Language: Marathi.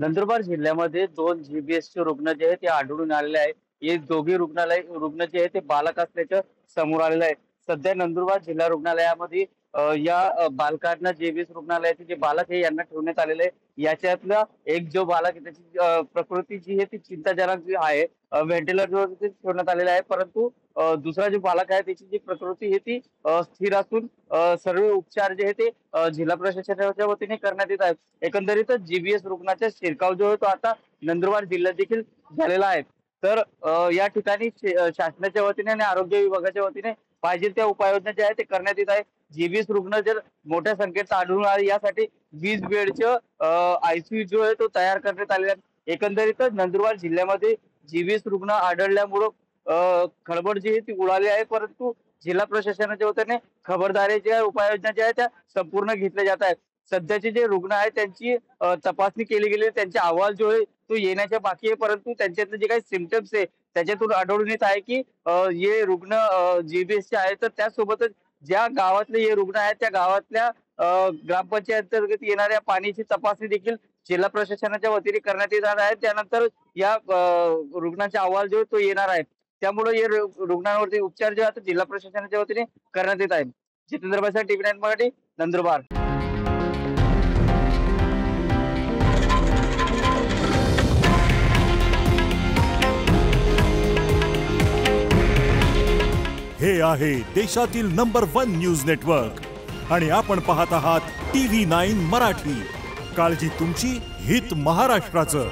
नंदुरबार जिल्ह्यामध्ये 2 जीबीएसचे रुग्ण जे आहेत ते आढळून आलेले आहे. हे दोघे रुग्ण जे आहेत ते बालक असल्याचं समोर आलेलं आहे. सध्या नंदुरबार जिल्हा रुग्णालयामध्ये या बालकांना जीबीएस रुग्णालयाचे जे बालक आहे यांना ठेवण्यात आलेलं आहे. याच्यातला एक जो बालक आहे त्याची प्रकृती जी आहे ती चिंताजनक जी आहे. व्हेंटिलेटरवरती ठेवण्यात आलेला आहे. परंतु दुसरा जो बालक आहे त्याची जी प्रकृती आहे ती स्थिर असून सर्व उपचार जे आहे ते जिल्हा प्रशासनाच्या वतीने करण्यात येत आहेत. एकंदरीतच जीबीएस रुग्णाचा शिरकाव जो आहे तो आता नंदुरबार जिल्ह्यात देखील झालेला आहे. तर या ठिकाणी शासनाच्या वतीने आणि आरोग्य विभागाच्या वतीने पाहिजे त्या उपाययोजना ज्या आहेत ते करण्यात येत आहे. जीबीएस रुग्ण जर मोठ्या संख्येत आढळून आले यासाठी 20 बेडचं आयसीयू जो आहे तो तयार करण्यात आलेला आहे. एकंदरीतच नंदुरबार जिल्ह्यामध्ये जीबीएस रुग्ण आढळल्यामुळं खळबळ जी आहे ती उडाली आहे. परंतु जिल्हा प्रशासनाच्या वतीने खबरदारीच्या उपाययोजना ज्या आहेत त्या संपूर्ण घेतल्या जात आहेत. सध्याचे जे रुग्ण आहेत त्यांची तपासणी केली गेली. त्यांचा अहवाल जो आहे तो येण्याच्या बाकी आहे. परंतु त्यांच्यातले जे काही सिम्पटम्स आहे त्याच्यातून आढळून येत आहे की हे रुग्ण जीबीएसचे आहेत. तर त्यासोबतच ज्या गावातले हे रुग्ण आहेत त्या गावातल्या ग्रामपंचायत अंतर्गत येणाऱ्या पाण्याची तपासणी देखील जिल्हा प्रशासनाच्या वतीने करण्यात येणार आहे. त्यानंतर या रुग्णाचा अहवाल जो तो येणार आहे. त्यामुळे हे रुग्णांवरती उपचार जे आता जिल्हा प्रशासनाच्या वतीने करण्यात येत आहेत. जितेंद्र बसा, टीव्ही 9 मराठी, नंदुरबार. हे आहे देशातील नंबर 1 न्यूज नेटवर्क आणि आपण पाहत आहात टीव्ही 9 मराठी. काळजी तुमची, हित महाराष्ट्राचं.